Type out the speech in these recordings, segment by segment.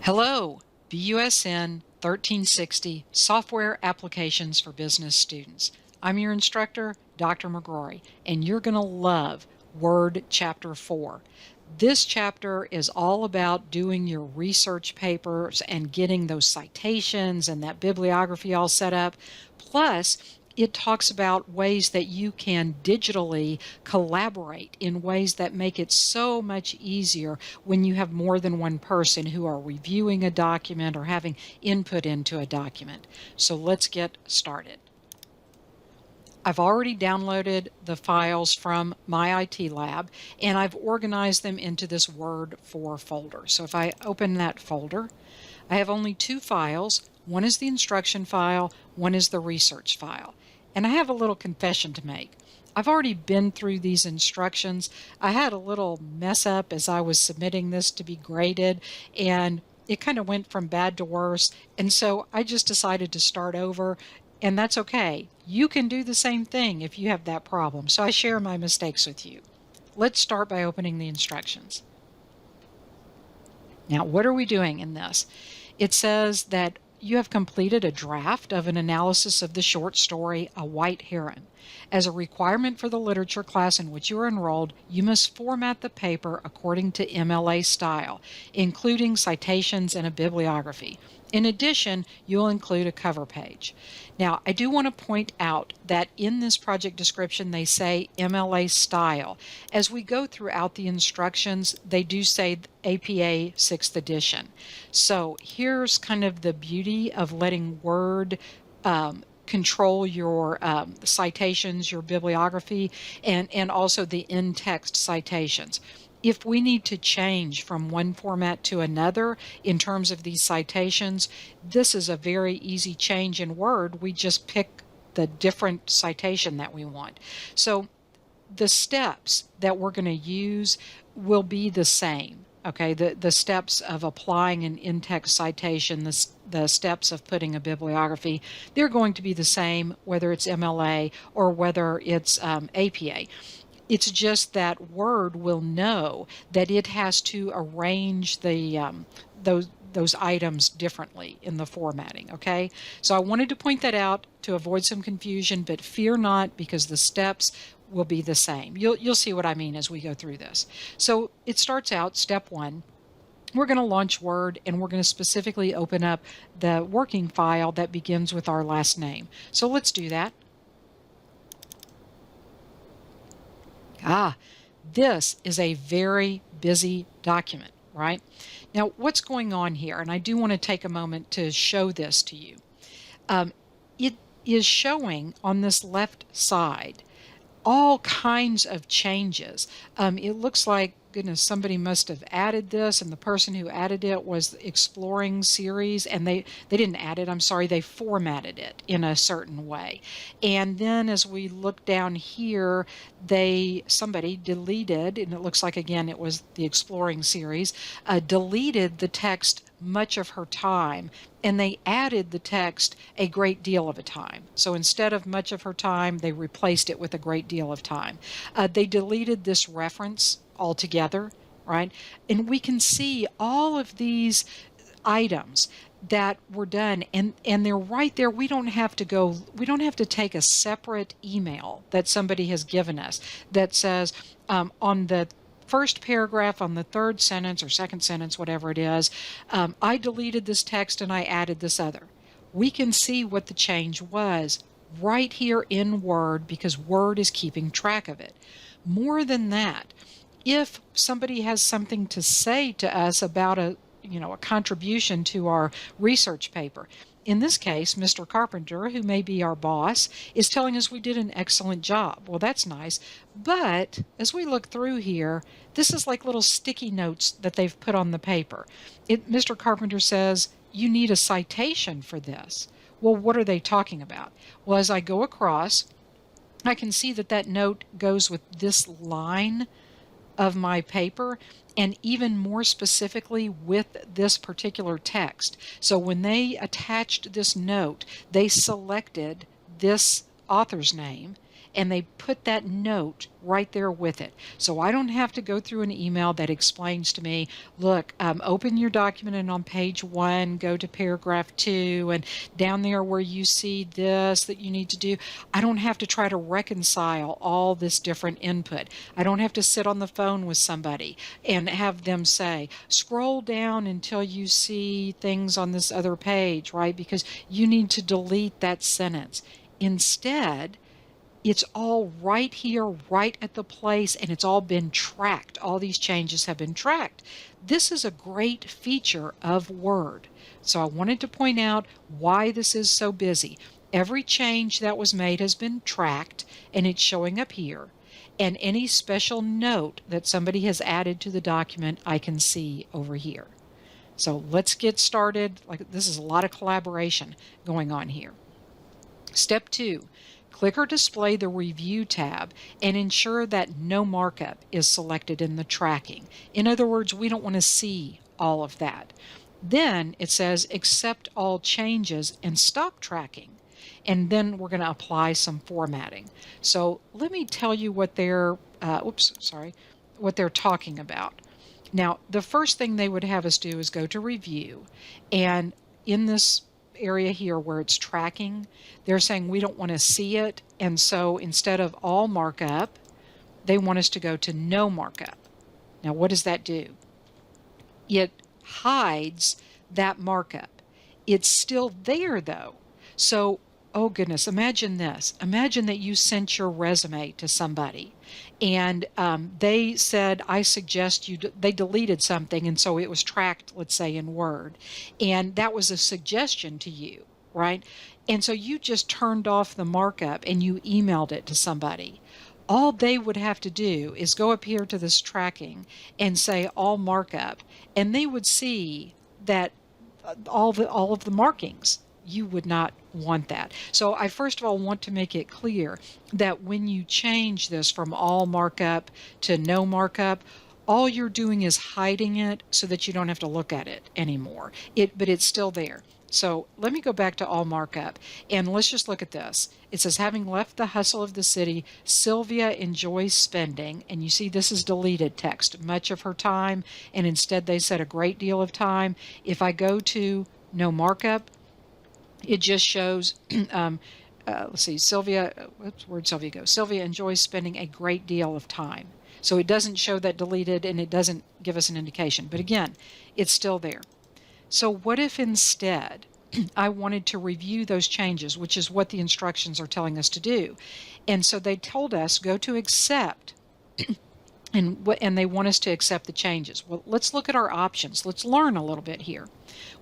Hello, BUSN 1360 Software Applications for Business Students. I'm your instructor, Dr. McGrory, and you're going to love Word Chapter 4. This chapter is all about doing your research papers and getting those citations and that bibliography all set up. Plus, it talks about ways that you can digitally collaborate in ways that make it so much easier when you have more than one person who are reviewing a document or having input into a document. So let's get started. I've already downloaded the files from my IT lab and I've organized them into this Word 4 folder. So if I open that folder, I have only two files. One is the instruction file, one is the research file. And I have a little confession to make. I've already been through these instructions. I had a little mess up as I was submitting this to be graded, and it kind of went from bad to worse. And so I just decided to start over, and that's okay. You can do the same thing if you have that problem. So I share my mistakes with you. Let's start by opening the instructions. Now, what are we doing in this? It says that you have completed a draft of an analysis of the short story, A White Heron. As a requirement for the literature class in which you are enrolled, you must format the paper according to MLA style, including citations and a bibliography. In addition, you'll include a cover page. Now, I do want to point out that in this project description, they say MLA style. As we go throughout the instructions, they do say APA 6th edition. So here's kind of the beauty of letting Word control your citations, your bibliography, and also the in-text citations. If we need to change from one format to another in terms of these citations, this is a very easy change in Word. We just pick the different citation that we want. So the steps that we're going to use will be the same. Okay, the steps of applying an in-text citation, the steps of putting a bibliography, they're going to be the same whether it's MLA or whether it's APA. It's just that Word will know that it has to arrange the those items differently in the formatting, okay? So I wanted to point that out to avoid some confusion, but fear not, because the steps will be the same. You'll see what I mean as we go through this. So it starts out, step 1. We're going to launch Word, and we're going to specifically open up the working file that begins with our last name. So let's do that. This is a very busy document, right? Now, what's going on here? And I do want to take a moment to show this to you. It is showing on this left side all kinds of changes. It looks like, goodness, somebody must have added this, and the person who added it was the Exploring series, and they didn't add it, I'm sorry, they formatted it in a certain way. And then as we look down here, somebody deleted, and it looks like, again, it was the Exploring series, deleted the text much of her time, and they added the text a great deal of a time. So instead of much of her time, they replaced it with a great deal of time. They deleted this reference altogether, right? And we can see all of these items that were done, and they're right there. We don't have to take a separate email that somebody has given us that says on the first paragraph, on the third sentence or second sentence, whatever it is, I deleted this text and I added this other. We can see what the change was right here in Word because Word is keeping track of it. More than that, if somebody has something to say to us about a contribution to our research paper, in this case, Mr. Carpenter, who may be our boss, is telling us we did an excellent job. Well, that's nice. But as we look through here, this is like little sticky notes that they've put on the paper. Mr. Carpenter says, you need a citation for this. Well, what are they talking about? Well, as I go across, I can see that note goes with this line of my paper, and even more specifically with this particular text. So when they attached this note, they selected this author's name and they put that note right there with it. So I don't have to go through an email that explains to me, look, open your document and on page 1, go to paragraph 2, and down there where you see this that you need to do. I don't have to try to reconcile all this different input. I don't have to sit on the phone with somebody and have them say, scroll down until you see things on this other page, right? Because you need to delete that sentence. Instead, it's all right here, right at the place, and it's all been tracked. All these changes have been tracked. This is a great feature of Word. So I wanted to point out why this is so busy. Every change that was made has been tracked, and it's showing up here. And any special note that somebody has added to the document, I can see over here. So let's get started. Like, this is a lot of collaboration going on here. Step 2, click or display the Review tab and ensure that no markup is selected in the tracking. In other words, we don't want to see all of that. Then it says accept all changes and stop tracking. And then we're going to apply some formatting. So let me tell you what they're what they're talking about. Now, the first thing they would have us do is go to Review, and in this area here where it's tracking, they're saying we don't want to see it, and so instead of all markup, they want us to go to no markup. Now, what does that do? It hides that markup. It's still there though. So, oh goodness, imagine this. Imagine that you sent your resume to somebody and they said, I suggest you, they deleted something, and so it was tracked, let's say, in Word. And that was a suggestion to you, right? And so you just turned off the markup and you emailed it to somebody. All they would have to do is go up here to this tracking and say all markup, and they would see that all of the markings. You would not want that. So I first of all want to make it clear that when you change this from all markup to no markup, all you're doing is hiding it so that you don't have to look at it anymore. But it's still there. So let me go back to all markup, and let's just look at this. It says, having left the hustle of the city, Sylvia enjoys spending, and you see this is deleted text, much of her time, and instead they said a great deal of time. If I go to no markup, it just shows, let's see, Sylvia, where'd Sylvia go? Sylvia enjoys spending a great deal of time. So it doesn't show that deleted, and it doesn't give us an indication. But again, it's still there. So what if instead I wanted to review those changes, which is what the instructions are telling us to do? And so they told us go to accept, and they want us to accept the changes. Well, let's look at our options. Let's learn a little bit here.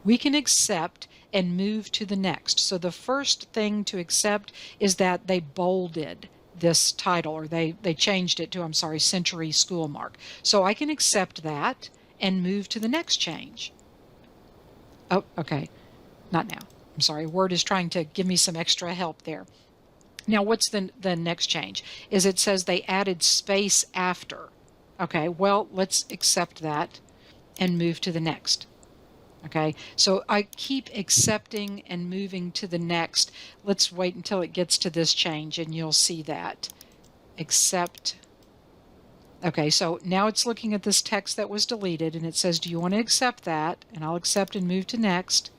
We can accept and move to the next. So the first thing to accept is that they bolded this title, or they changed it to, I'm sorry, Century School Mark. So I can accept that and move to the next change. Oh, okay. Not now. I'm sorry. Word is trying to give me some extra help there. Now, what's the next change? Is it says they added space after. Okay, well, let's accept that and move to the next. Okay, so I keep accepting and moving to the next. Let's wait until it gets to this change and you'll see that. Accept. Okay, so now it's looking at this text that was deleted, and it says, do you want to accept that? And I'll accept and move to next.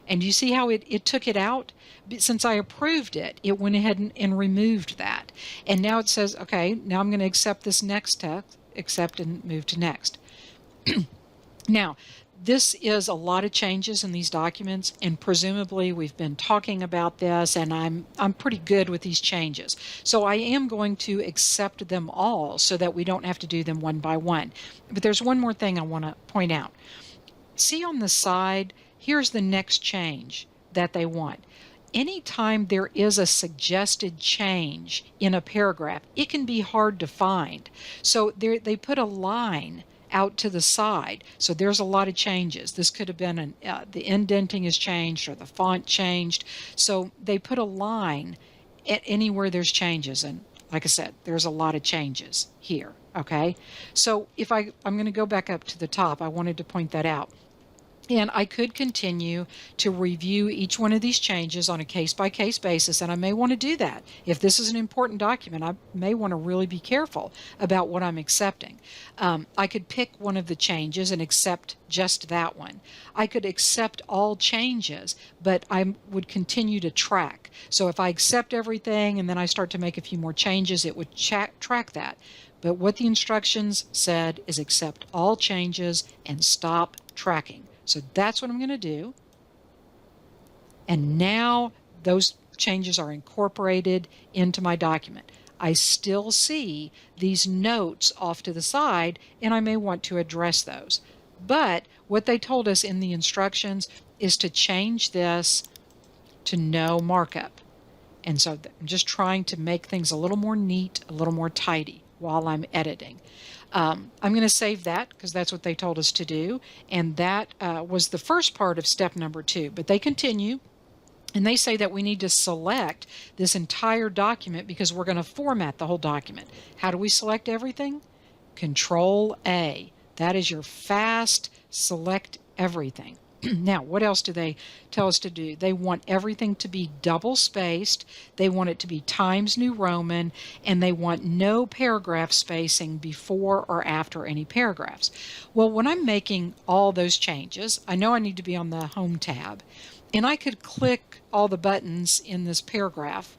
And you see how it took it out? Since I approved it, it went ahead and removed that. And now it says, okay, now I'm going to accept this next text, accept and move to next. Now, this is a lot of changes in these documents, and presumably we've been talking about this, and I'm pretty good with these changes. So I am going to accept them all so that we don't have to do them one by one. But there's one more thing I want to point out. See on the side, here's the next change that they want. Anytime there is a suggested change in a paragraph, it can be hard to find. So they put a line out to the side. So there's a lot of changes. This could have been the indenting is changed or the font changed. So they put a line at anywhere there's changes. And like I said, there's a lot of changes here. Okay. So if I'm going to go back up to the top, I wanted to point that out. And I could continue to review each one of these changes on a case-by-case basis, and I may want to do that. If this is an important document, I may want to really be careful about what I'm accepting. I could pick one of the changes and accept just that one. I could accept all changes, but I would continue to track. So if I accept everything and then I start to make a few more changes, it would track that. But what the instructions said is accept all changes and stop tracking. So that's what I'm going to do. And now those changes are incorporated into my document. I still see these notes off to the side, and I may want to address those. But what they told us in the instructions is to change this to no markup. And so I'm just trying to make things a little more neat, a little more tidy while I'm editing. I'm going to save that because that's what they told us to do. And that was the first part of step number 2. But they continue and they say that we need to select this entire document because we're going to format the whole document. How do we select everything? Control A. That is your fast select everything. Now, what else do they tell us to do? They want everything to be double spaced. They want it to be Times New Roman, and they want no paragraph spacing before or after any paragraphs. Well, when I'm making all those changes, I know I need to be on the Home tab, and I could click all the buttons in this paragraph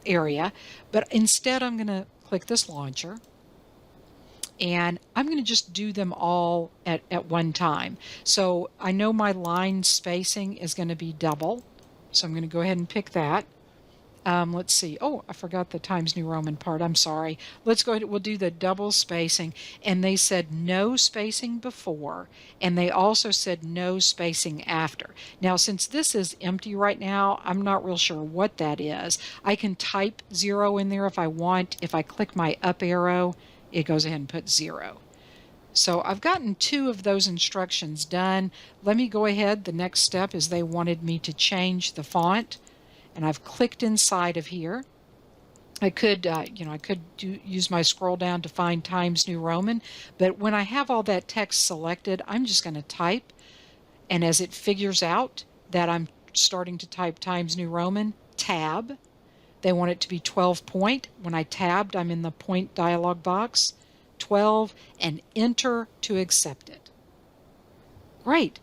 area, but instead I'm going to click this launcher. And I'm going to just do them all at one time. So I know my line spacing is going to be double. So I'm going to go ahead and pick that. Let's see. Oh, I forgot the Times New Roman part. I'm sorry. Let's go ahead. We'll do the double spacing. And they said no spacing before. And they also said no spacing after. Now, since this is empty right now, I'm not real sure what that is. I can type 0 in there if I want. If I click my up arrow, it goes ahead and puts 0. So I've gotten 2 of those instructions done. Let me go ahead. The next step is they wanted me to change the font, and I've clicked inside of here. I could, use my scroll down to find Times New Roman, but when I have all that text selected, I'm just going to type, and as it figures out that I'm starting to type Times New Roman, tab. They want it to be 12 point. When I tabbed, I'm in the point dialog box, 12, and enter to accept it. Great.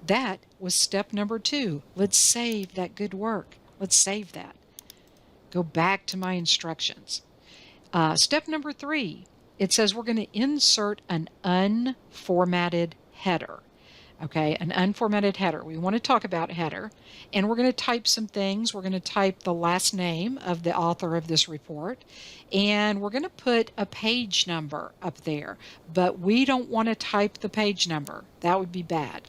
That was step number 2. Let's save that good work. Let's save that. Go back to my instructions. Step number 3, it says we're going to insert an unformatted header. Okay, an unformatted header. We want to talk about header, and we're going to type some things. We're going to type the last name of the author of this report, and we're going to put a page number up there, but we don't want to type the page number. That would be bad.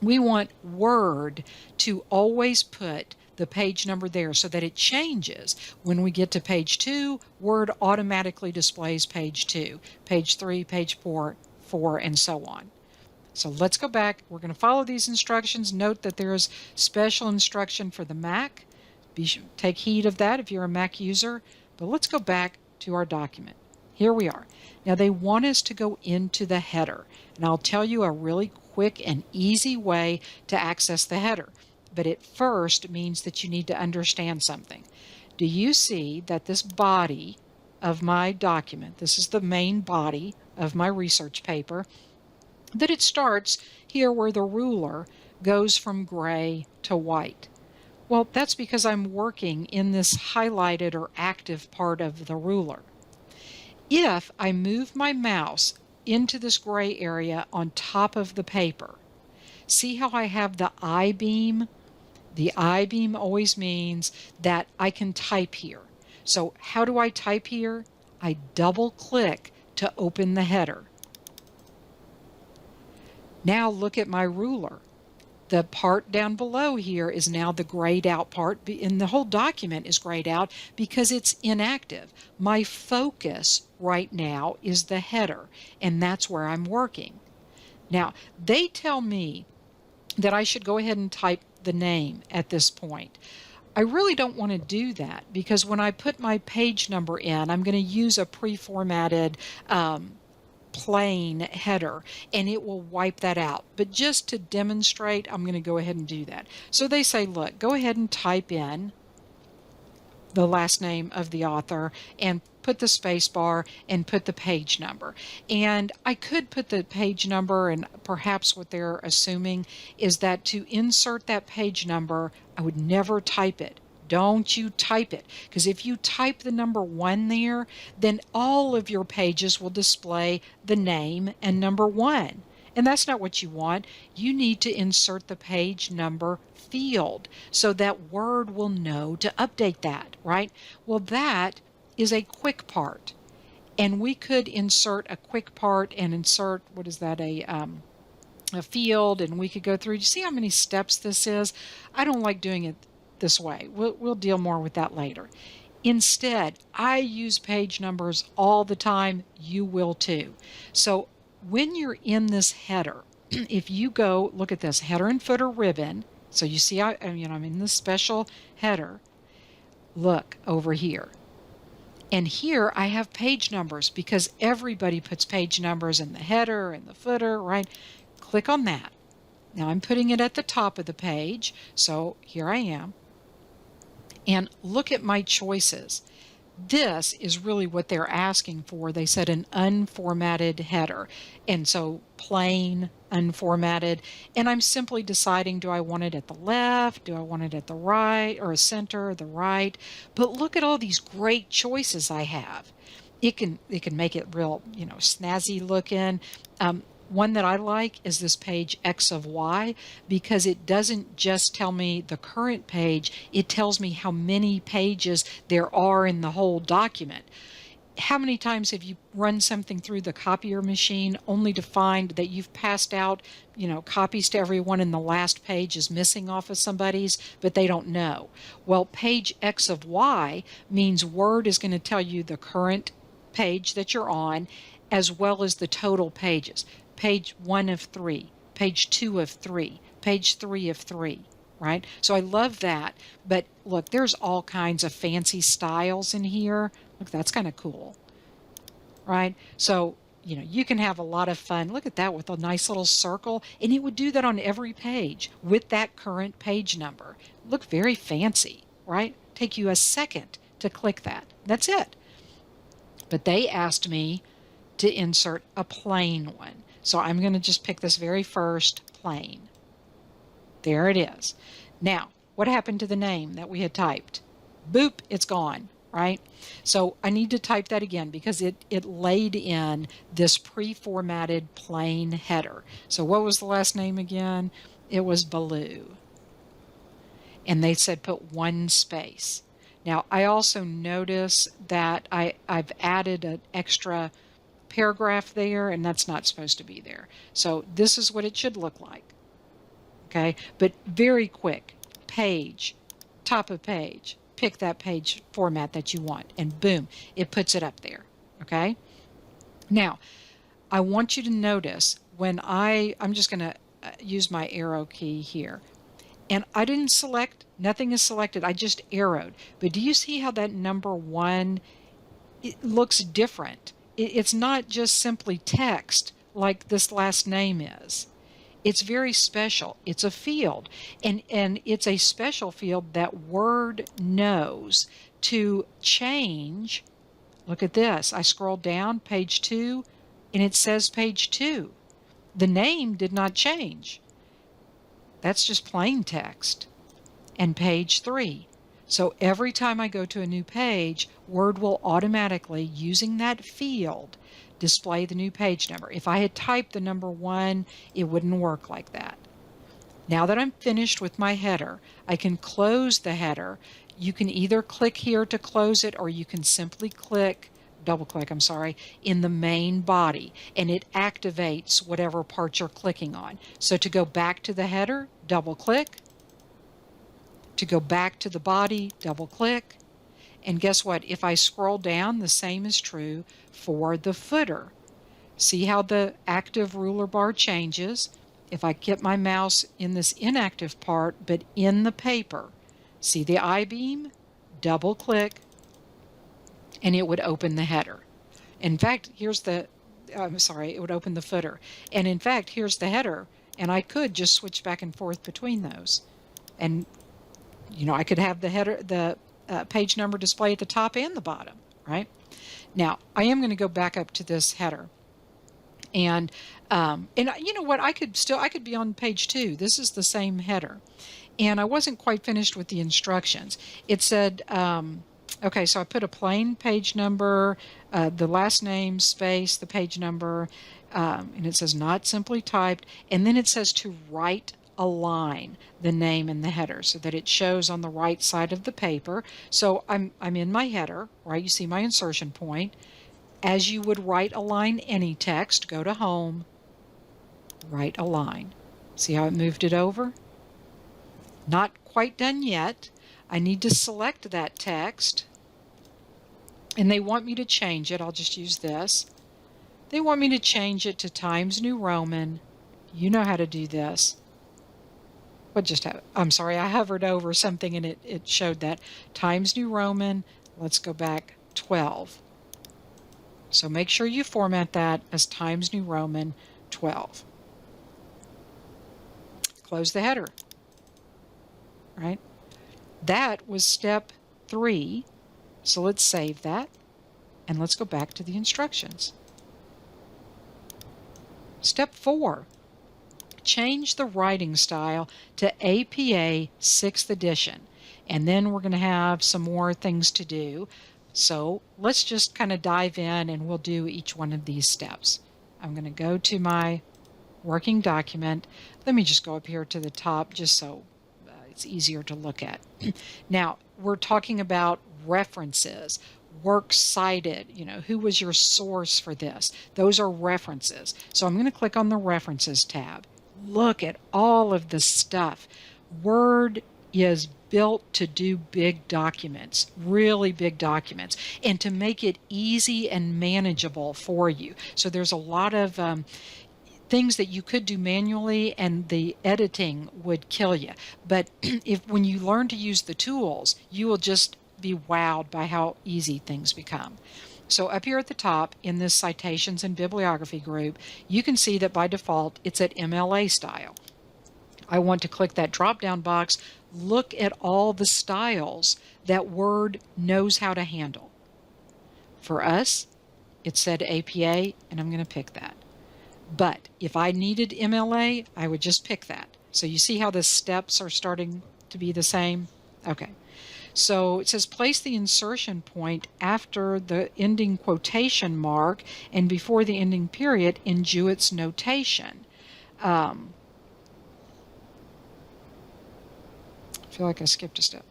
We want Word to always put the page number there so that it changes. When we get to page 2, Word automatically displays page 2, page 3, page 4, and so on. So let's go back. We're going to follow these instructions. Note that there is special instruction for the Mac. Take heed of that if you're a Mac user. But let's go back to our document. Here we are. Now they want us to go into the header. And I'll tell you a really quick and easy way to access the header. But it first means that you need to understand something. Do you see that this body of my document, this is the main body of my research paper, that it starts here where the ruler goes from gray to white? Well, that's because I'm working in this highlighted or active part of the ruler. If I move my mouse into this gray area on top of the paper, see how I have the I-beam? The I-beam always means that I can type here. So how do I type here? I double click to open the header. Now look at my ruler. The part down below here is now the grayed out part, and the whole document is grayed out because it's inactive. My focus right now is the header, and that's where I'm working. Now, they tell me that I should go ahead and type the name at this point. I really don't want to do that because when I put my page number in, I'm going to use a pre-formatted plain header, and it will wipe that out. But just to demonstrate, I'm going to go ahead and do that. So they say, look, go ahead and type in the last name of the author and put the space bar and put the page number. And I could put the page number, and perhaps what they're assuming is that to insert that page number, I would never type it. Don't you type it, because if you type the number 1 there, then all of your pages will display the name and number 1. And that's not what you want. You need to insert the page number field so that Word will know to update that, right? Well, that is a quick part. And we could insert a quick part and insert, what is that, a field, and we could go through. You see how many steps this is? I don't like doing it this way. We'll deal more with that later. Instead, I use page numbers all the time. You will too. So when you're in this header, if you go look at this header and footer ribbon, so you see I'm in this special header. Look over here. And here I have page numbers because everybody puts page numbers in the header and the footer, right? Click on that. Now I'm putting it at the top of the page. So here I am. And look at my choices. This is really what they're asking for. They said an unformatted header. And so plain, unformatted. And I'm simply deciding, do I want it at the left? Do I want it at the right, or a center, the right? But look at all these great choices I have. It can make it real, snazzy looking. One that I like is this page X of Y, because it doesn't just tell me the current page, it tells me how many pages there are in the whole document. How many times have you run something through the copier machine only to find that you've passed out, copies to everyone and the last page is missing off of somebody's, but they don't know? Well, page X of Y means Word is going to tell you the current page that you're on, as well as the total pages. Page 1 of 3, page 2 of 3, page 3 of 3, right? So I love that. But look, there's all kinds of fancy styles in here. Look, that's kind of cool, right? So, you can have a lot of fun. Look at that with a nice little circle. And it would do that on every page with that current page number. Look very fancy, right? Take you a second to click that. That's it. But they asked me to insert a plain one. So I'm going to just pick this very first, plain. There it is. Now, what happened to the name that we had typed? Boop, it's gone, right? So I need to type that again because it laid in this pre-formatted plain header. So what was the last name again? It was Baloo. And they said put 1 space. Now, I also notice that I've added an extra paragraph there, and that's not supposed to be there. So this is what it should look like. Okay, but very quick. Page, top of page, pick that page format that you want, and boom, it puts it up there. Okay, now I want you to notice when I'm just going to use my arrow key here, and I didn't select, nothing is selected, I just arrowed. But do you see how that number 1, it looks different? It's not just simply text like this last name is. It's very special. It's a field, and it's a special field that Word knows to change. Look at this. I scroll down, page 2, and it says page 2. The name did not change. That's just plain text. And page 3. So every time I go to a new page, Word will automatically, using that field, display the new page number. If I had typed the number 1, it wouldn't work like that. Now that I'm finished with my header, I can close the header. You can either click here to close it, or you can simply double click, in the main body, and it activates whatever part you're clicking on. So to go back to the header, double click. To go back to the body, double click. And guess what? If I scroll down, the same is true for the footer. See how the active ruler bar changes? If I get my mouse in this inactive part, but in the paper, see the I-beam? Double click, and it would open the header. In fact, here's I'm sorry, it would open the footer. And in fact, here's the header, and I could just switch back and forth between those. And, I could have the header, the page number display at the top and the bottom, right? Now, I am going to go back up to this header. And you know what? I could be on page 2. This is the same header. And I wasn't quite finished with the instructions. It said, okay, so I put a plain page number, the last name, space, the page number, and it says not simply typed. And then it says to right align the name in the header so that it shows on the right side of the paper. So I'm in my header, right? You see my insertion point. As you would right align any text, go to Home, right align. See how it moved it over? Not quite done yet. I need to select that text, and they want me to change it. I'll just use this. They want me to change it to Times New Roman. You know how to do this. What just happened? I'm sorry, I hovered over something and it showed that. Times New Roman, let's go back, 12. So make sure you format that as Times New Roman 12. Close the header. Right? That was step 3. So let's save that and let's go back to the instructions. Step 4. Change the writing style to APA 6th edition. And then we're going to have some more things to do. So let's just kind of dive in and we'll do each one of these steps. I'm going to go to my working document. Let me just go up here to the top just so it's easier to look at. Now, we're talking about references, works cited, who was your source for this? Those are references. So I'm going to click on the References tab. Look at all of the stuff. Word is built to do big documents, really big documents, and to make it easy and manageable for you. So there's a lot of things that you could do manually and the editing would kill you. But when you learn to use the tools, you will just be wowed by how easy things become. So up here at the top in this Citations and Bibliography group, you can see that by default it's at MLA style. I want to click that drop-down box. Look at all the styles that Word knows how to handle. For us, it said APA, and I'm going to pick that. But if I needed MLA, I would just pick that. So you see how the steps are starting to be the same? Okay. So it says place the insertion point after the ending quotation mark and before the ending period in Jewett's notation. I feel like I skipped a step.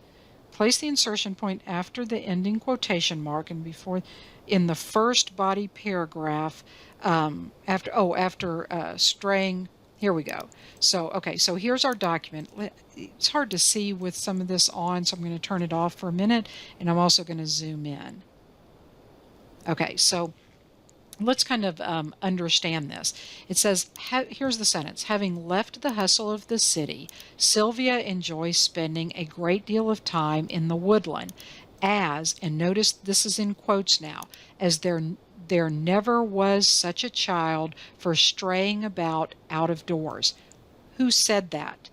Place the insertion point after the ending quotation mark and before in the first body paragraph after straying. Here we go. So, okay, so here's our document. It's hard to see with some of this on, so I'm going to turn it off for a minute, and I'm also going to zoom in. Okay, so let's kind of understand this. It says, here's the sentence, having left the hustle of the city, Sylvia enjoys spending a great deal of time in the woodland as, and notice this is in quotes now, as there never was such a child for straying about out of doors. Who said that?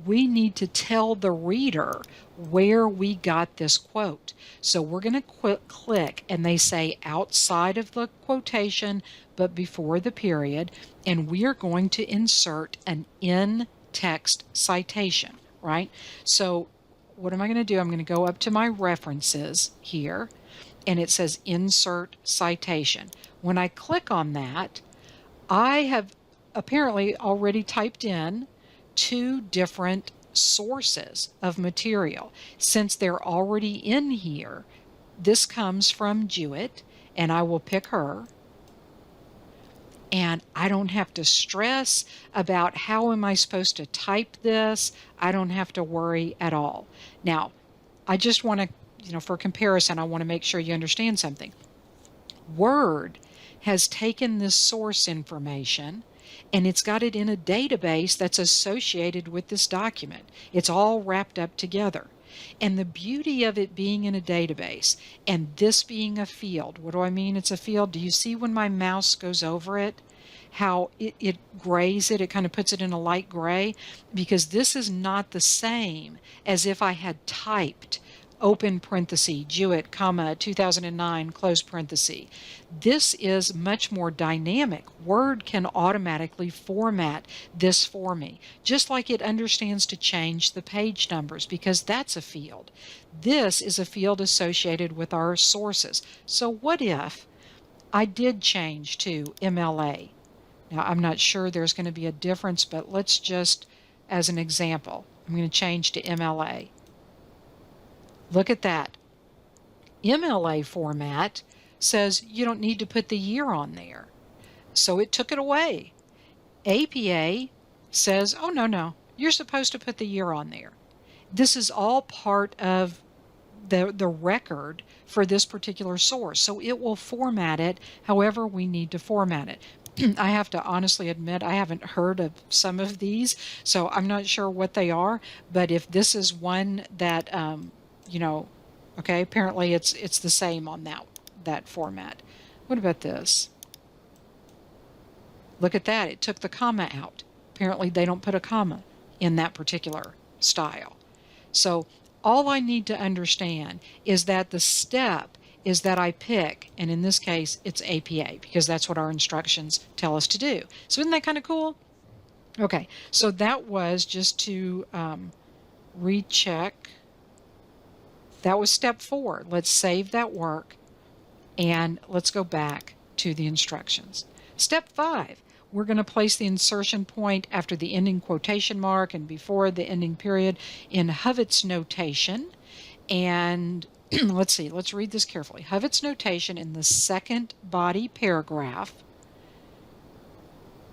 We need to tell the reader where we got this quote. So we're going to click, and they say outside of the quotation, but before the period, and we are going to insert an in-text citation, right? So what am I going to do? I'm going to go up to my references here, and it says Insert Citation. When I click on that, I have apparently already typed in 2 different sources of material. Since they're already in here, this comes from Jewett, and I will pick her. And I don't have to stress about how am I supposed to type this. I don't have to worry at all. Now, I just want to, for comparison, I want to make sure you understand something. Word has taken this source information and it's got it in a database that's associated with this document. It's all wrapped up together. And the beauty of it being in a database and this being a field, what do I mean it's a field? Do you see when my mouse goes over it, how it grays it? It kind of puts it in a light gray, because this is not the same as if I had typed open parenthesis, Jewett, comma, 2009, close parenthesis. This is much more dynamic. Word can automatically format this for me, just like it understands to change the page numbers, because that's a field. This is a field associated with our sources. So what if I did change to MLA? Now, I'm not sure there's going to be a difference, but let's just, as an example, I'm going to change to MLA. Look at that. MLA format says you don't need to put the year on there. So it took it away. APA says, oh, no, you're supposed to put the year on there. This is all part of the record for this particular source. So it will format it however we need to format it. I have to honestly admit I haven't heard of some of these, so I'm not sure what they are. But if this is one that, okay, apparently it's the same on that format. What about this? Look at that. It took the comma out. Apparently they don't put a comma in that particular style. So all I need to understand is that the step is that I pick, and in this case, it's APA, because that's what our instructions tell us to do. So isn't that kind of cool? Okay, so that was just to recheck. That was step 4. Let's save that work, and let's go back to the instructions. Step 5. We're going to place the insertion point after the ending quotation mark and before the ending period in Hovitz notation. And let's see, let's read this carefully. Hovitz notation in the second body paragraph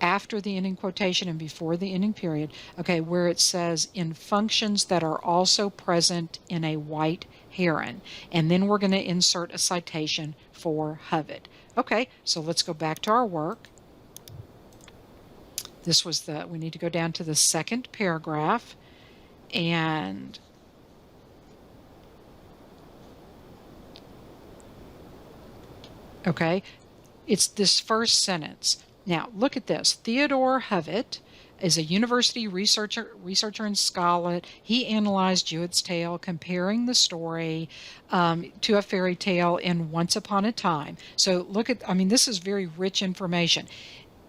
after the ending quotation and before the ending period, okay, where it says in functions that are also present in a white heron. And then we're going to insert a citation for Hovit. Okay, so let's go back to our work. This was we need to go down to the second paragraph, and okay, it's this first sentence. Now, look at this. Theodore Hovit is a university researcher and scholar. He analyzed Jewett's tale, comparing the story to a fairy tale in Once Upon a Time. So look at, this is very rich information.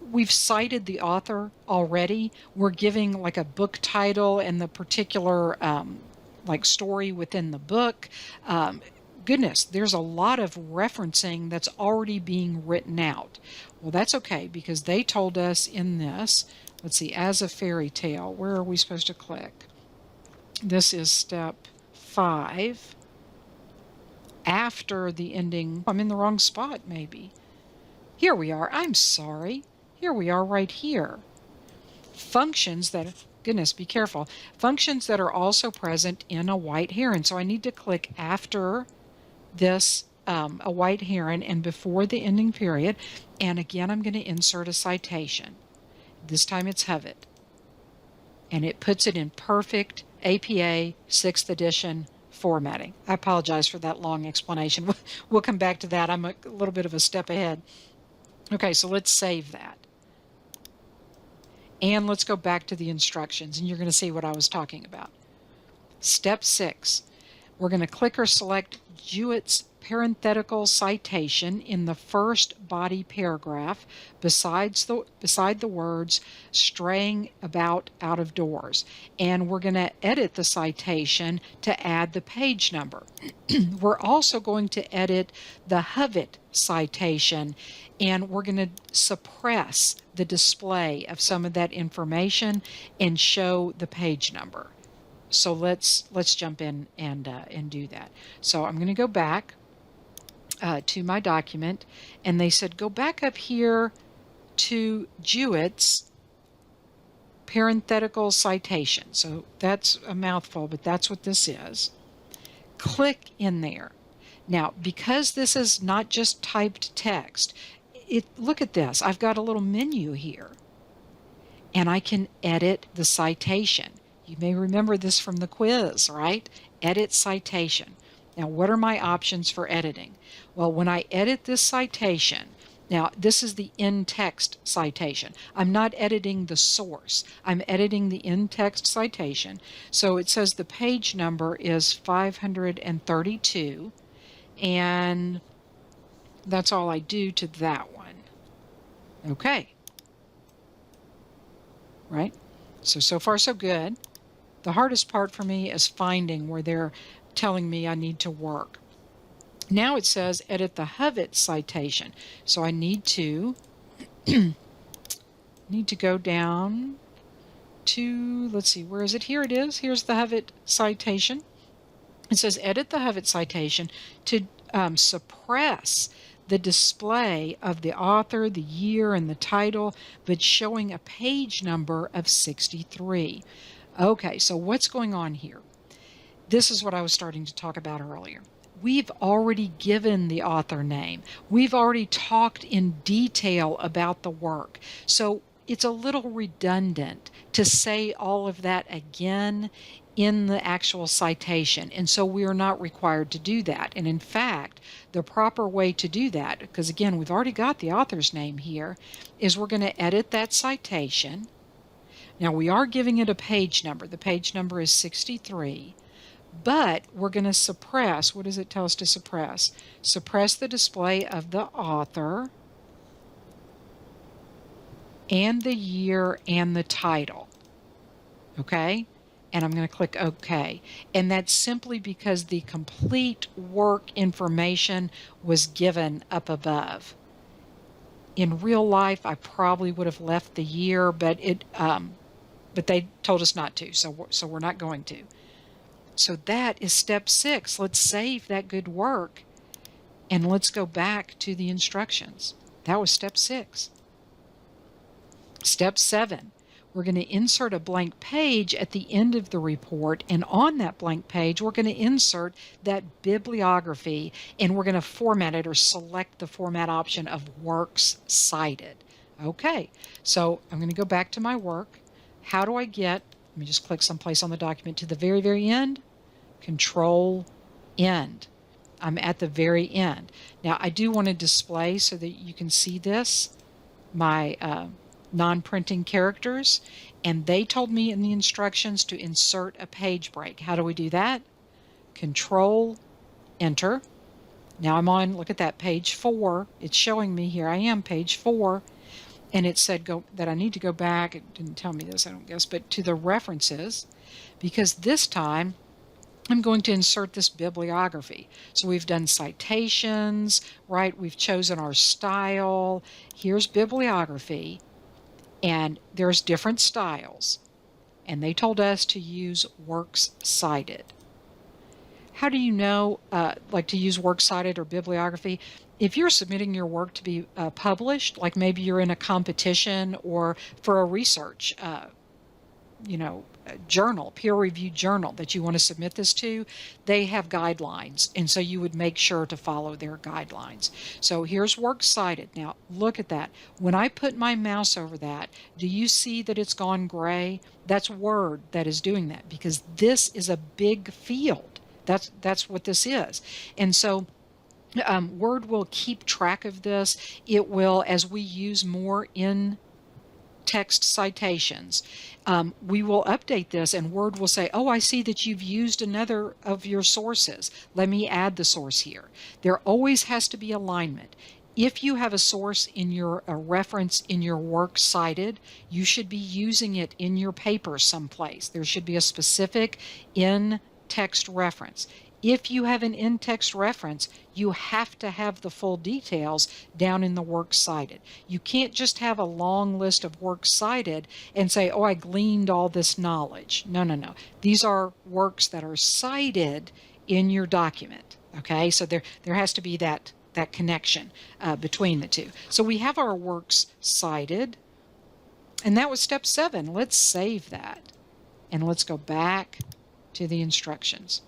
We've cited the author already. We're giving like a book title and the particular story within the book. Goodness, there's a lot of referencing that's already being written out. Well, that's okay, because they told us in this, let's see, as a fairy tale, where are we supposed to click? This is step 5. After the ending, I'm in the wrong spot maybe. Here we are, I'm sorry. Here we are right here. Functions that, goodness, be careful. Functions that are also present in a white heron. So I need to click after this, a white heron, and before the ending period. And again, I'm going to insert a citation. This time it's Hovit. And it puts it in perfect APA 6th edition formatting. I apologize for that long explanation. We'll come back to that. I'm a little bit of a step ahead. Okay, so let's save that. And let's go back to the instructions, and you're going to see what I was talking about. Step 6. We're going to click or select Jewett's parenthetical citation in the first body paragraph beside the words straying about out of doors. And we're going to edit the citation to add the page number. We're also going to edit the Hovit citation, and we're going to suppress the display of some of that information and show the page number. So let's jump in and do that. So I'm going to go back to my document, and they said go back up here to Jewett's parenthetical citation. So that's a mouthful, but that's what this is. Click in there. Now, because this is not just typed text, look at this. I've got a little menu here, and I can edit the citation. You may remember this from the quiz, right? edit citation. Now, what are my options for editing? Well, when I edit this citation, now this is the in-text citation. I'm not editing the source. I'm editing the in-text citation. So it says the page number is 532, and that's all I do to that one. Okay. Right? So far so good. The hardest part for me is finding where they're telling me I need to work. Now it says edit the Hovet citation. So I need to go down to, let's see, where is it? Here it is. Here's the Hovet citation. It says edit the Hovet citation to suppress the display of the author, the year, and the title, but showing a page number of 63. Okay, so what's going on here? This is what I was starting to talk about earlier. We've already given the author name. We've already talked in detail about the work. So it's a little redundant to say all of that again in the actual citation. And so we are not required to do that. And in fact, the proper way to do that, because again, we've already got the author's name here, is we're going to edit that citation. Now we are giving it a page number. The page number is 63. But we're going to suppress, what does it tell us to suppress? Suppress the display of the author and the year and the title. Okay? And I'm going to click OK. And that's simply because the complete work information was given up above. In real life, I probably would have left the year, but they told us not to, so we're not going to. So that is step 6. Let's save that good work and let's go back to the instructions. That was step 6. Step 7, we're going to insert a blank page at the end of the report, and on that blank page we're going to insert that bibliography, and we're going to format it or select the format option of works cited. Okay, so I'm going to go back to my work. How do I get, let me just click someplace on the document to the very, very end? Control End. I'm at the very end. Now I do want to display so that you can see this, my non-printing characters, and they told me in the instructions to insert a page break. How do we do that? Control Enter. Now I'm on, look at that, page 4. It's showing me here I am, page 4. And it said that I need to go back, it didn't tell me this, I don't guess, but to the references, because this time I'm going to insert this bibliography. So we've done citations, right? We've chosen our style. Here's bibliography, and there's different styles. And they told us to use works cited. How do you know, like to use works cited or bibliography? If you're submitting your work to be published, like maybe you're in a competition or for a research, journal, peer-reviewed journal that you want to submit this to, they have guidelines, and so you would make sure to follow their guidelines. So here's works cited. Now look at that. When I put my mouse over that, do you see that it's gone gray? That's Word that is doing that, because this is a big field. That's what this is. And so Word will keep track of this. It will, as we use more in text citations, we will update this, and Word will say, oh, I see that you've used another of your sources. Let me add the source here. There always has to be alignment. If you have a source in a reference in your work cited, you should be using it in your paper someplace. There should be a specific in-text reference. If you have an in-text reference, you have to have the full details down in the works cited. You can't just have a long list of works cited and say, oh, I gleaned all this knowledge. No, no, no. These are works that are cited in your document. Okay, so there has to be that connection between the two. So we have our works cited, and that was step 7. Let's save that, and let's go back to the instructions.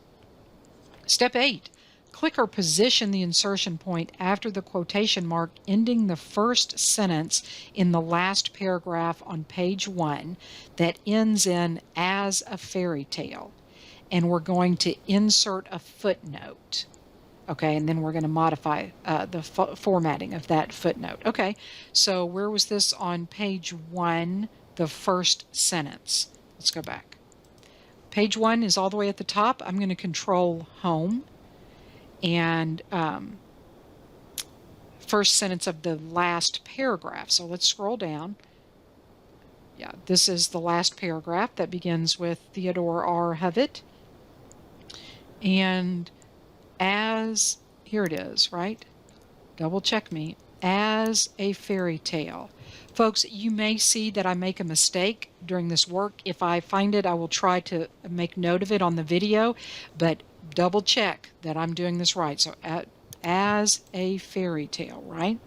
Step 8, click or position the insertion point after the quotation mark ending the first sentence in the last paragraph on page 1 that ends in "as a fairy tale." and we're going to insert a footnote. Okay, and then we're going to modify the formatting of that footnote. Okay, so where was this on page 1, the first sentence? Let's go back. Page 1 is all the way at the top. I'm going to control home, and first sentence of the last paragraph. So let's scroll down. Yeah, this is the last paragraph that begins with Theodore R. Hovitt. And as, here it is, right? Double check me. As a fairy tale. Folks, you may see that I make a mistake during this work. If I find it, I will try to make note of it on the video, but double check that I'm doing this right. So as a fairy tale, right?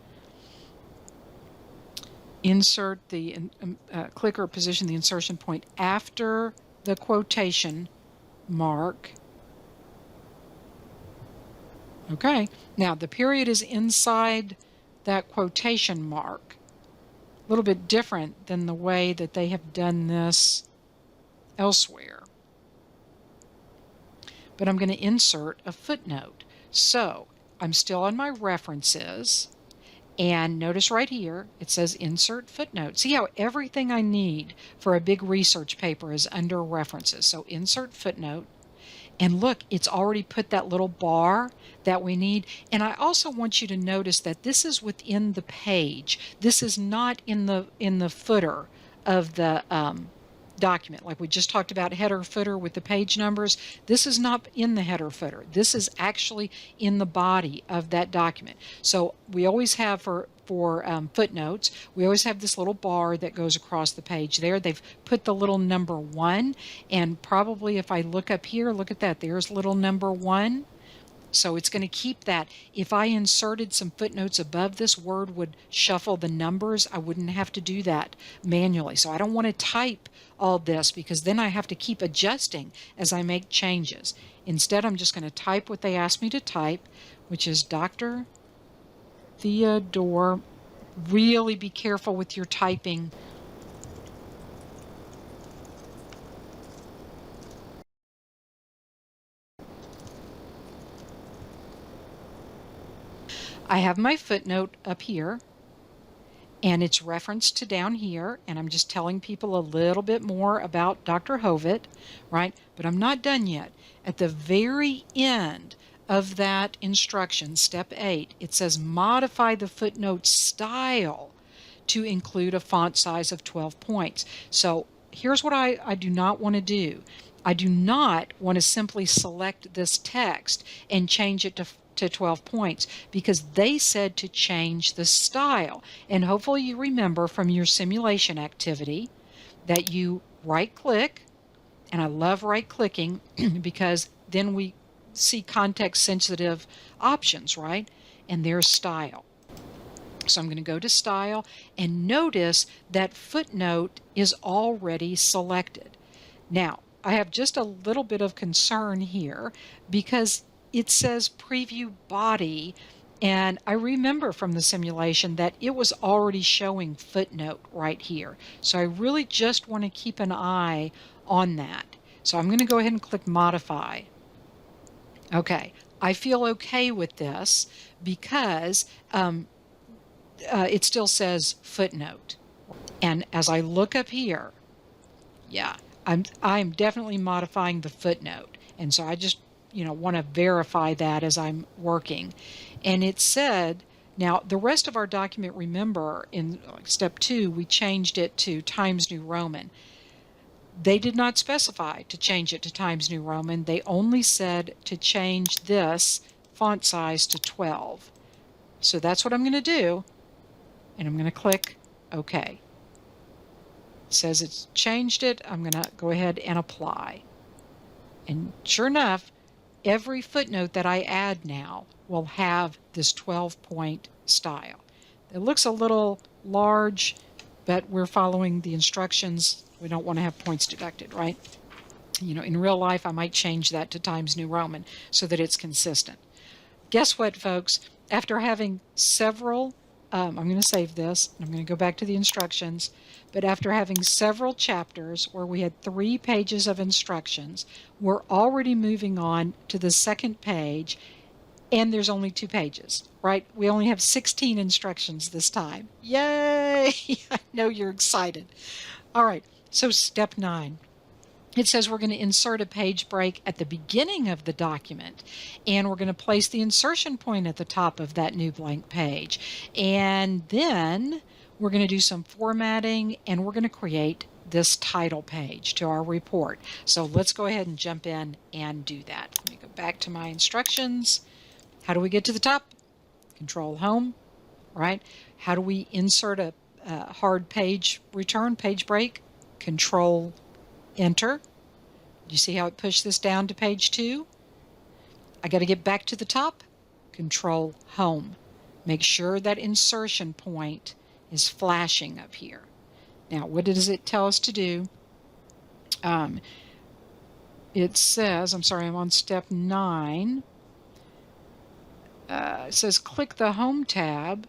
Insert the, click or position the insertion point after the quotation mark. Okay, now the period is inside that quotation mark. A little bit different than the way that they have done this elsewhere. But I'm going to insert a footnote. So I'm still on my references, and notice right here it says insert footnote. See how everything I need for a big research paper is under references. So insert footnote. And look, it's already put that little bar that we need. And I also want you to notice that this is within the page. This is not in the footer of the document. Like we just talked about header footer with the page numbers. This is not in the header footer. This is actually in the body of that document. So we always have for footnotes, we always have this little bar that goes across the page there. They've put the little number 1, and probably if I look up here, look at that, there's little number 1. So it's going to keep that. If I inserted some footnotes above this, Word would shuffle the numbers. I wouldn't have to do that manually. So I don't want to type all this because then I have to keep adjusting as I make changes. Instead, I'm just going to type what they asked me to type, which is Dr. Theodore. Really be careful with your typing. I have my footnote up here, and it's referenced to down here, and I'm just telling people a little bit more about Dr. Hovitt, right? But I'm not done yet. At the very end of that instruction, step 8, it says modify the footnote style to include a font size of 12 points. So here's what I do not want to do. I do not want to simply select this text and change it to 12 points because they said to change the style. And hopefully you remember from your simulation activity that you right click, and I love right clicking because then we see context sensitive options, right? And there's style. So I'm going to go to style and notice that footnote is already selected. Now, I have just a little bit of concern here because it says preview body, and I remember from the simulation that it was already showing footnote right here. So I really just want to keep an eye on that. So I'm going to go ahead and click modify. Okay, I feel okay with this because it still says footnote. And as I look up here, yeah, I'm definitely modifying the footnote. And so I just want to verify that as I'm working. And it said, now the rest of our document, remember in step 2, we changed it to Times New Roman. They did not specify to change it to Times New Roman. They only said to change this font size to 12. So that's what I'm going to do. And I'm going to click OK. It says it's changed it. I'm going to go ahead and apply. And sure enough, every footnote that I add now will have this 12-point style. It looks a little large, but we're following the instructions. We don't want to have points deducted, right? In real life, I might change that to Times New Roman so that it's consistent. Guess what, folks? After having several I'm going to save this. I'm going to go back to the instructions. But after having several chapters where we had 3 pages of instructions, we're already moving on to the second page, and there's only 2 pages, right? We only have 16 instructions this time. Yay! I know you're excited. All right, so step 9. It says we're going to insert a page break at the beginning of the document, and we're going to place the insertion point at the top of that new blank page. And then we're going to do some formatting, and we're going to create this title page to our report. So let's go ahead and jump in and do that. Let me go back to my instructions. How do we get to the top? Control Home, right? How do we insert a hard page return, page break? Control Enter. You see how it pushed this down to page 2? I got to get back to the top. Control Home. Make sure that insertion point is flashing up here. Now, what does it tell us to do? It says, I'm sorry, I'm on step 9. It says click the Home tab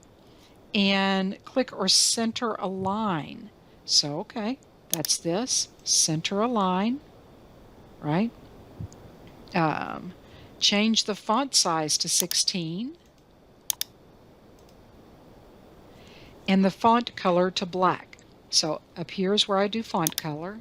and click or center align. So, okay, that's this. Center align. Right? Change the font size to 16 and the font color to black. So up here is where I do font color.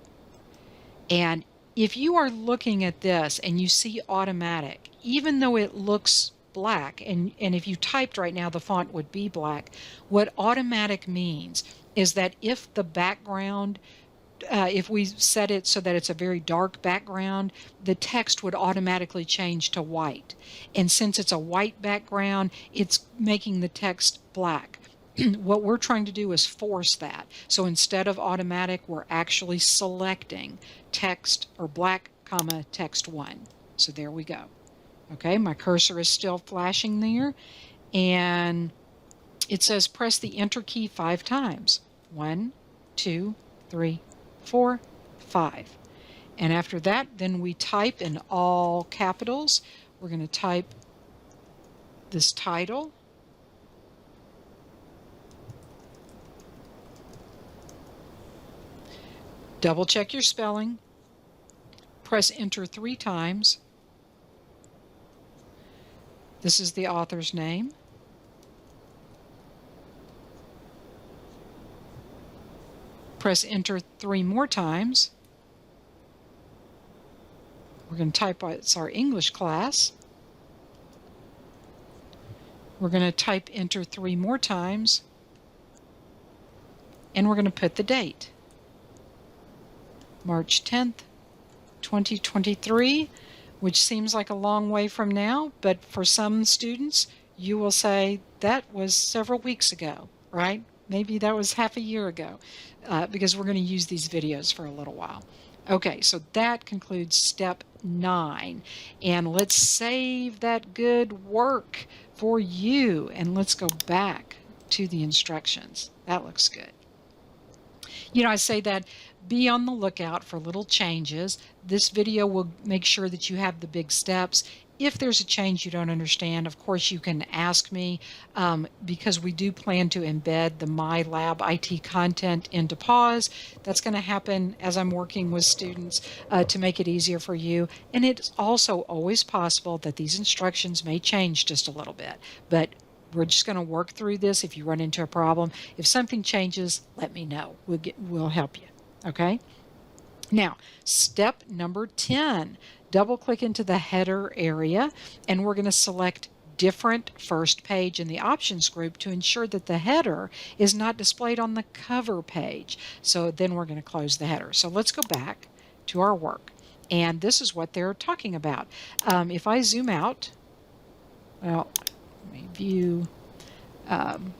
And if you are looking at this and you see automatic, even though it looks black, and if you typed right now the font would be black, what automatic means is that if the background if we set it so that it's a very dark background, the text would automatically change to white. And since it's a white background, it's making the text black. What we're trying to do is force that. So instead of automatic, we're actually selecting text or black, comma, text 1. So there we go. Okay, my cursor is still flashing there. And it says press the Enter key 5 times. 1, 2, 3, 4, 5. And after that, then we type in all capitals. We're going to type this title. Double check your spelling. Press Enter 3 times. This is the author's name. Press Enter 3 more times. We're going to type it's our English class. We're going to type Enter 3 more times. And we're going to put the date. March 10th, 2023, which seems like a long way from now, but for some students, you will say that was several weeks ago, right? Maybe that was half a year ago, because we're going to use these videos for a little while. Okay, so that concludes step 9. And let's save that good work for you. And let's go back to the instructions. That looks good. You know, I say that be on the lookout for little changes. This video will make sure that you have the big steps. If there's a change you don't understand, of course you can ask me, because we do plan to embed the My Lab IT content into PAWS. That's going to happen as I'm working with students to make it easier for you. And it's also always possible that these instructions may change just a little bit. But we're just going to work through this. If you run into a problem, if something changes, let me know. We'll help you. Okay? Now, step number 10. Double click into the header area, and we're going to select different first page in the options group to ensure that the header is not displayed on the cover page. So then we're going to close the header. So let's go back to our work. And this is what they're talking about. If I zoom out, well, let me view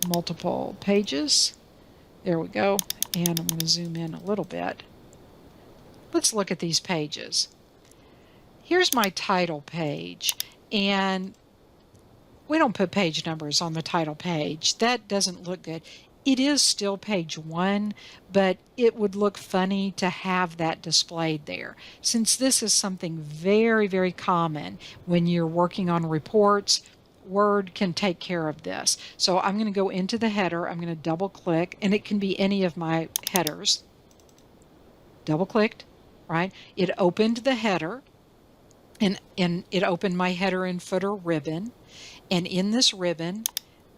multiple pages. There we go. And I'm going to zoom in a little bit. Let's look at these pages. Here's my title page, and we don't put page numbers on the title page. That doesn't look good. It is still page 1, but it would look funny to have that displayed there. Since this is something very, very common when you're working on reports, Word can take care of this. So I'm going to go into the header. I'm going to double click, and it can be any of my headers. Double clicked, right? It opened the header, and it opened my header and footer ribbon. And in this ribbon,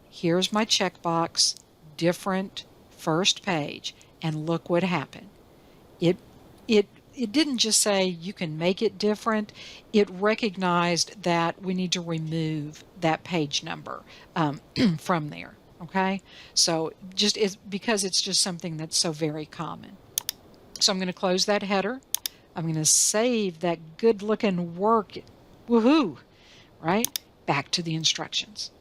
here's my checkbox, different first page. And look what happened. It didn't just say you can make it different. It recognized that we need to remove that page number from there. Okay, so just because it's just something that's so very common. So I'm going to close that header. I'm going to save that good looking work. Woohoo! Right? Back to the instructions.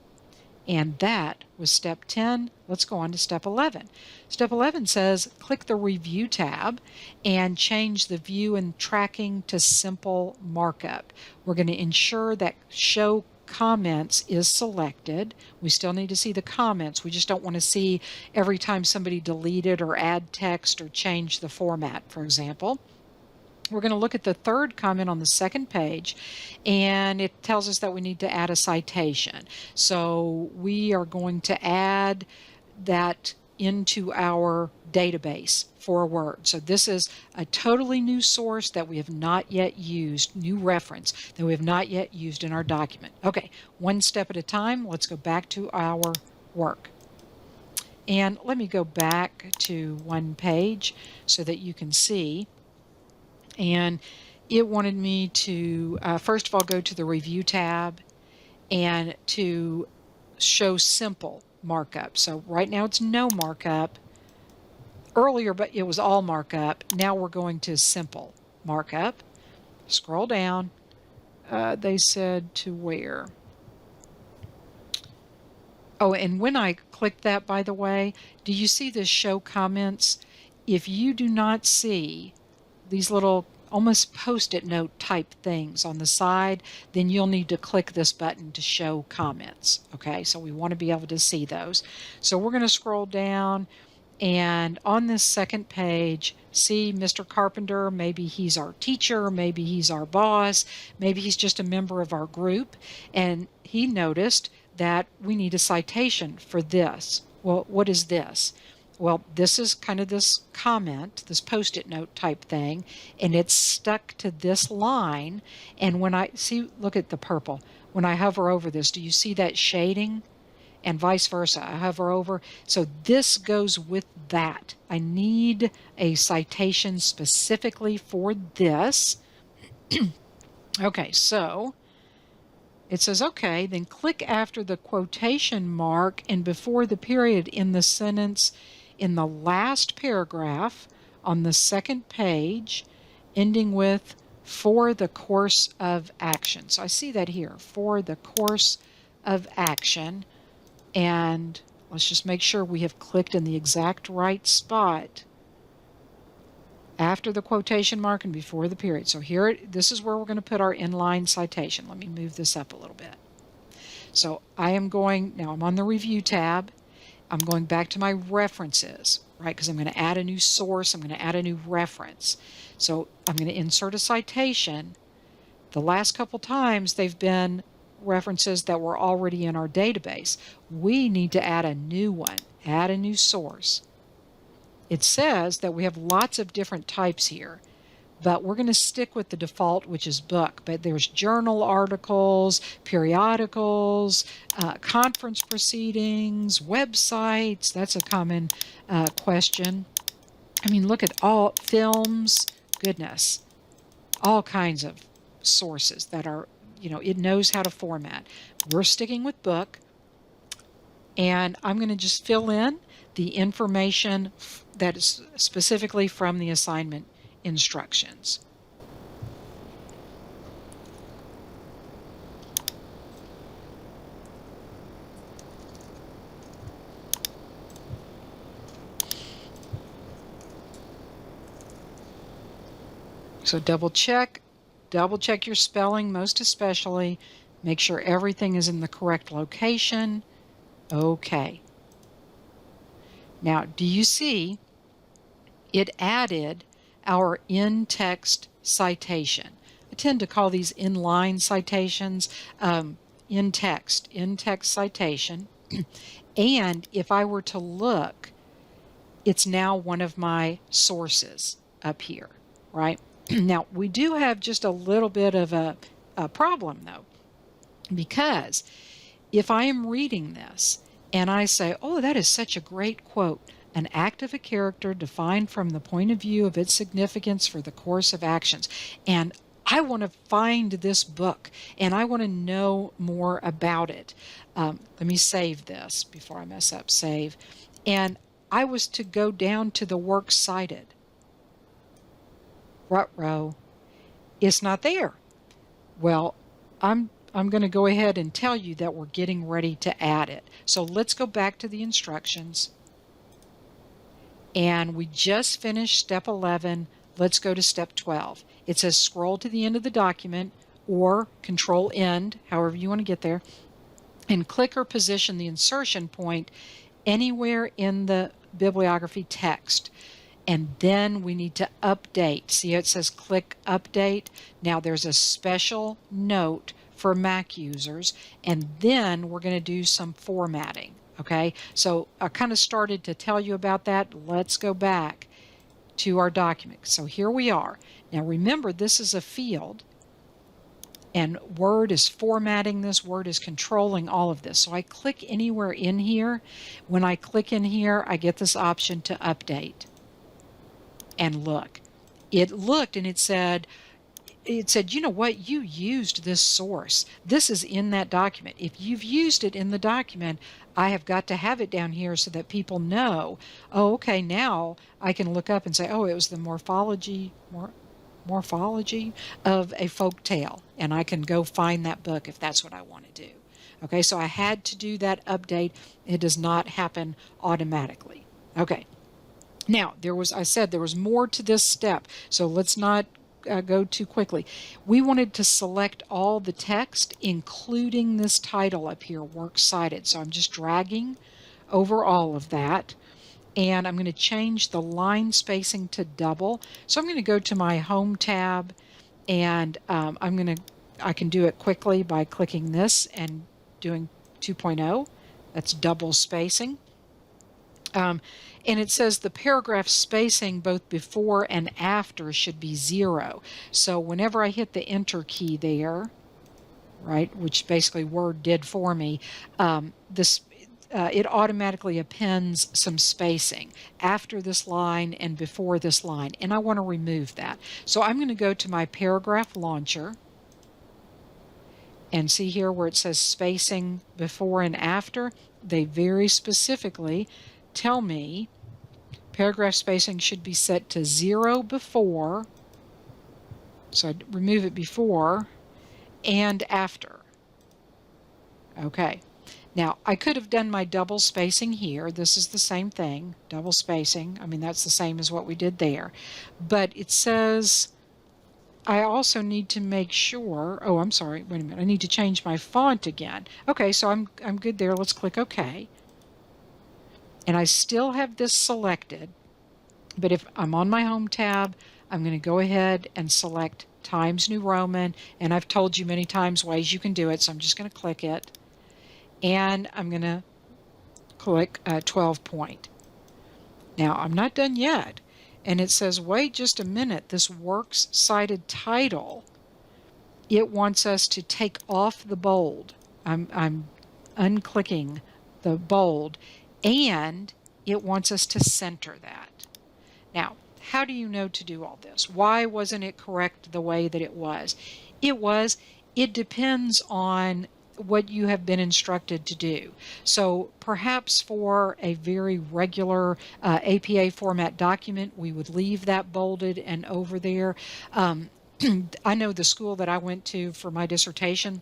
And that was step 10. Let's go on to step 11. Step 11 says click the Review tab and change the view and tracking to simple markup. We're going to ensure that Show Comments is selected. We still need to see the comments. We just don't want to see every time somebody deleted or add text or change the format, for example. We're going to look at the third comment on the second page, and it tells us that we need to add a citation. So we are going to add that into our database for a word. So this is a totally new source that we have not yet used, new reference that we have not yet used in our document. Okay, one step at a time. Let's go back to our work. And let me go back to one page so that you can see. And it wanted me to, first of all, go to the Review tab and to show simple markup. So right now it's no markup. Earlier, but it was all markup. Now we're going to simple markup. Scroll down. They said to where? Oh, and when I click that, by the way, do you see this Show Comments? If you do not see these little almost post-it note type things on the side, then you'll need to click this button to show comments. Okay, so we want to be able to see those. So we're going to scroll down, and on this second page, see Mr. Carpenter. Maybe he's our teacher, maybe he's our boss, maybe he's just a member of our group, and he noticed that we need a citation for this. Well, what is this? Well, this is kind of this comment, this post-it note type thing, and it's stuck to this line. And when I see, look at the purple. When I hover over this, do you see that shading? And vice versa. I hover over. So this goes with that. I need a citation specifically for this. Okay, so it says, okay, then click after the quotation mark and before the period in the sentence in the last paragraph on the second page, ending with for the course of action. So I see that here, for the course of action. And let's just make sure we have clicked in the exact right spot after the quotation mark and before the period. So here, this is where we're going to put our inline citation. Let me move this up a little bit. So I am going, now I'm on the Review tab. I'm going back to my references, right? Because I'm going to add a new source. I'm going to add a new reference. So I'm going to insert a citation. The last couple times they've been references that were already in our database. We need to add a new one, add a new source. It says that we have lots of different types here, but we're going to stick with the default, which is book. But there's journal articles, periodicals, conference proceedings, websites. That's a common question. I mean, look at all films, goodness, all kinds of sources that are, you know, it knows how to format. We're sticking with book, and I'm going to just fill in the information that is specifically from the assignment instructions. So double check your spelling, most especially. Make sure everything is in the correct location. Okay. Now, do you see it added our in-text citation? I tend to call these inline citations. in-text citation. And if I were to look, it's now one of my sources up here, right? Now, we do have just a little bit of a problem, though, because if I am reading this and I say, oh, that is such a great quote, an act of a character defined from the point of view of its significance for the course of actions. And I want to find this book and I want to know more about it. Let me save this before I mess up. Save. And I was to go down to the works cited. Ruh-roh. It's not there. Well, I'm going to go ahead and tell you that we're getting ready to add it. So let's go back to the instructions. And we just finished step 11. Let's go to step 12. It says scroll to the end of the document or control end, however you want to get there, and click or position the insertion point anywhere in the bibliography text. And then we need to update. See how it says click update? Now there's a special note for Mac users, and then we're going to do some formatting. Okay, so I kind of started to tell you about that. Let's go back to our document. So here we are. Now remember, this is a field, and Word is formatting this. Word is controlling all of this. So I click anywhere in here. When I click in here, I get this option to update. And look, it looked and it said, you know what, you used this source. This is in that document. If you've used it in the document, I have got to have it down here so that people know, oh, okay, now I can look up and say, oh, it was the morphology of a folk tale, and I can go find that book if that's what I want to do. Okay, so I had to do that update. It does not happen automatically. Okay. Now, I said there was more to this step, so let's not go too quickly. We wanted to select all the text, including this title up here, Works Cited. So I'm just dragging over all of that, and I'm going to change the line spacing to double. So I'm going to go to my Home tab, and I can do it quickly by clicking this and doing 2.0. That's double spacing. And it says the paragraph spacing both before and after should be 0. So whenever I hit the enter key there, right, which basically Word did for me, it automatically appends some spacing after this line and before this line, and I want to remove that. So I'm going to go to my paragraph launcher and see here where it says spacing before and after. They very specifically tell me paragraph spacing should be set to 0 before, so I remove it before, and after. Okay, now I could have done my double spacing here. This is the same thing, double spacing. I mean, that's the same as what we did there. But it says I also need to make sure, oh, I'm sorry, wait a minute, I need to change my font again. Okay, so I'm good there. Let's click OK. And I still have this selected, but if I'm on my Home tab, I'm going to go ahead and select Times New Roman, and I've told you many times ways you can do it, so I'm just going to click it, and I'm going to click 12 point. Now, I'm not done yet, and it says, wait just a minute, this Works Cited title, it wants us to take off the bold. I'm unclicking the bold, and it wants us to center that. Now, how do you know to do all this? Why wasn't it correct the way that it was? It depends on what you have been instructed to do. So perhaps for a very regular APA format document, we would leave that bolded and over there. I know the school that I went to for my dissertation,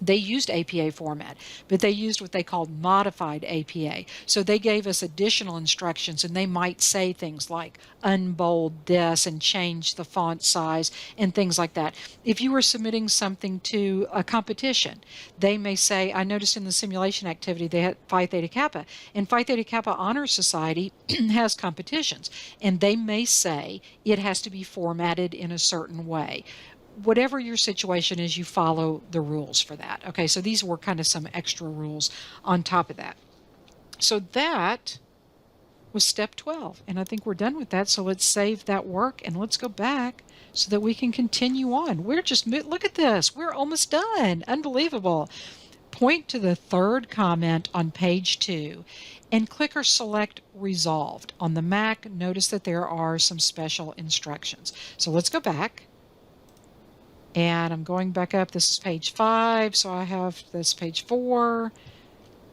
they used APA format, but they used what they called modified APA. So they gave us additional instructions, and they might say things like unbold this and change the font size and things like that. If you were submitting something to a competition, they may say, I noticed in the simulation activity they had Phi Theta Kappa, and Phi Theta Kappa Honor Society has competitions, and they may say it has to be formatted in a certain way. whatever your situation is, you follow the rules for that. Okay, so these were kind of some extra rules on top of that. So that was step 12, and I think we're done with that. So let's save that work and let's go back so that we can continue on. We're just, look at this, we're almost done. Unbelievable. Point to the third comment on page 2 and click or select resolved. On the Mac, notice that there are some special instructions. So let's go back. And I'm going back up. This is page 5, so I have this page 4,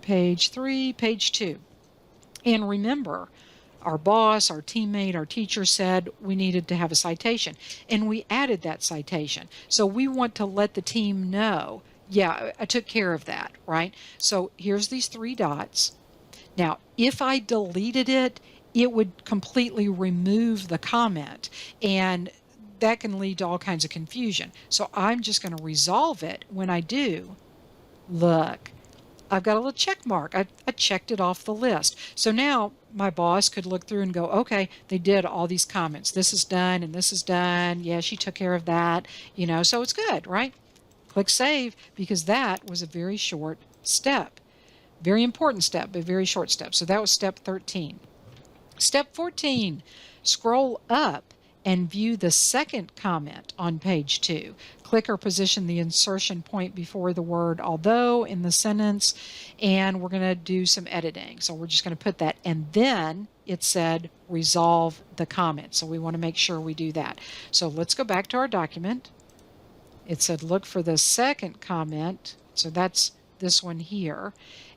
page 3, page 2. And remember, our boss, our teammate, our teacher said we needed to have a citation, and we added that citation. So we want to let the team know, yeah, I took care of that, right? So here's these 3 dots. Now, if I deleted it, it would completely remove the comment, and that can lead to all kinds of confusion. So I'm just going to resolve it. When I do, look, I've got a little check mark. I checked it off the list. So now my boss could look through and go, okay, they did all these comments. This is done and this is done. Yeah, she took care of that, so it's good, right? Click save, because that was a very short step. Very important step, but very short step. So that was step 13. Step 14, scroll up and view the second comment on page 2. Click or position the insertion point before the word although in the sentence, and we're going to do some editing. So we're just going to put that, and then it said resolve the comment. So we want to make sure we do that. So let's go back to our document. It said look for the second comment. So that's this one here.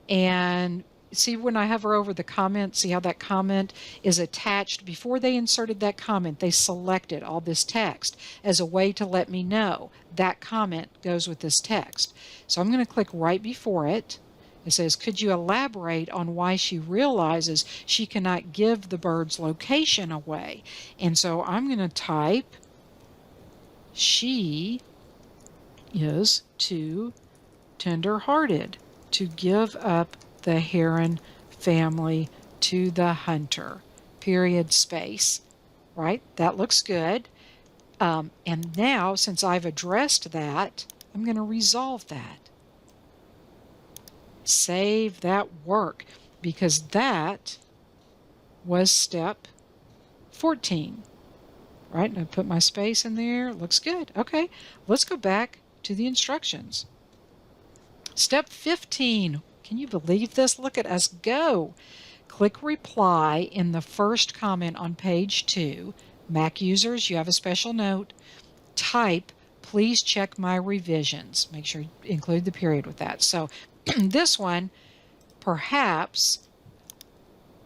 And see, when I hover over the comment, see how that comment is attached? Before they inserted that comment, they selected all this text as a way to let me know that comment goes with this text. So I'm going to click right before it. It says, could you elaborate on why she realizes she cannot give the bird's location away? And so I'm going to type, she is too tender-hearted to give up the heron family to the hunter, period, space, right? That looks good. And now, since I've addressed that, I'm going to resolve that. Save that work, because that was step 14, right? And I put my space in there. Looks good. Okay, let's go back to the instructions. Step 15. Can you believe this? Look at us go. Click reply in the first comment on page 2. Mac users, you have a special note. Type, please check my revisions. Make sure you include the period with that. So this one, perhaps,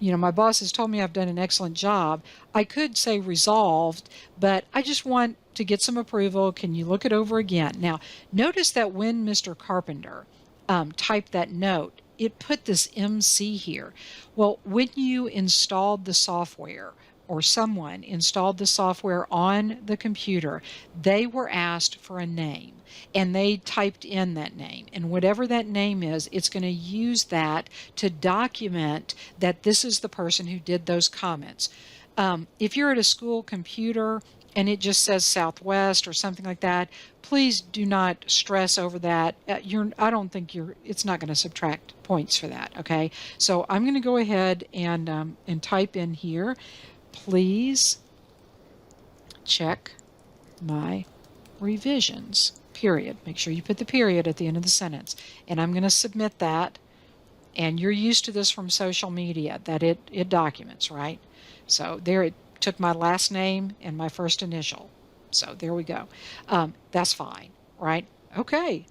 my boss has told me I've done an excellent job. I could say resolved, but I just want to get some approval. Can you look it over again? Now, notice that when Mr. Carpenter typed that note, it put this MC here. Well, when you installed the software, or someone installed the software on the computer, they were asked for a name, and they typed in that name. And whatever that name is, it's going to use that to document that this is the person who did those comments. If you're at a school computer and it just says Southwest or something like that, please do not stress over that. I don't think it's not going to subtract points for that. Okay, so I'm going to go ahead and type in here, please check my revisions, period. Make sure you put the period at the end of the sentence. And I'm going to submit that. And you're used to this from social media, that it documents, right? So there it took my last name and my first initial. So there we go. That's fine, right? Okay.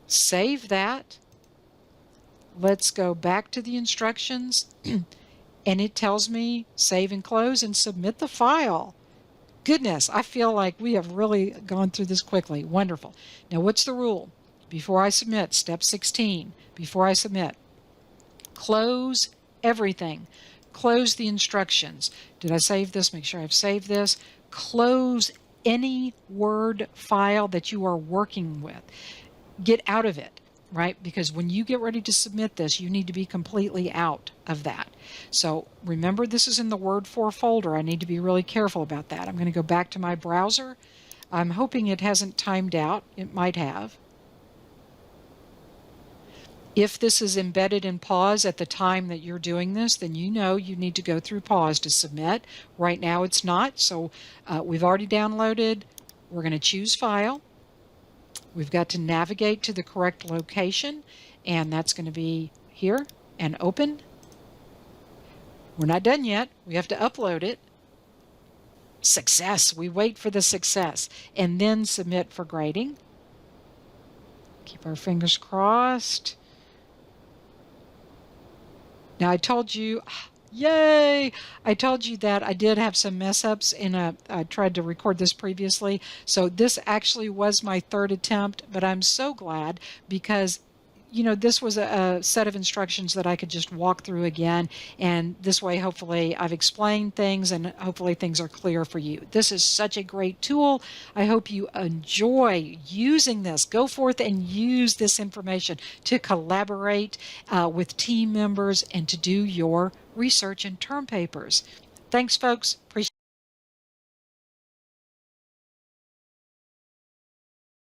Save that. Let's go back to the instructions. And it tells me save and close and submit the file. Goodness, I feel like we have really gone through this quickly. Wonderful. Now, what's the rule? Before I submit, step 16, before I submit, close everything. Close the instructions. Did I save this? Make sure I've saved this. Close any Word file that you are working with. Get out of it, right? Because when you get ready to submit this, you need to be completely out of that. So remember, this is in the Word 4 folder. I need to be really careful about that. I'm going to go back to my browser. I'm hoping it hasn't timed out. It might have. If this is embedded in pause at the time that you're doing this, then you know you need to go through pause to submit. Right now it's not, so we've already downloaded. We're going to choose File. We've got to navigate to the correct location, and that's going to be here, and Open. We're not done yet. We have to upload it. Success. We wait for the success, and then submit for grading. Keep our fingers crossed. Now I told you, yay! I told you that I did have some mess ups I tried to record this previously. So this actually was my third attempt, but I'm so glad because this was a set of instructions that I could just walk through again. And this way, hopefully, I've explained things and hopefully things are clear for you. This is such a great tool. I hope you enjoy using this. Go forth and use this information to collaborate with team members and to do your research and term papers. Thanks, folks. Appreciate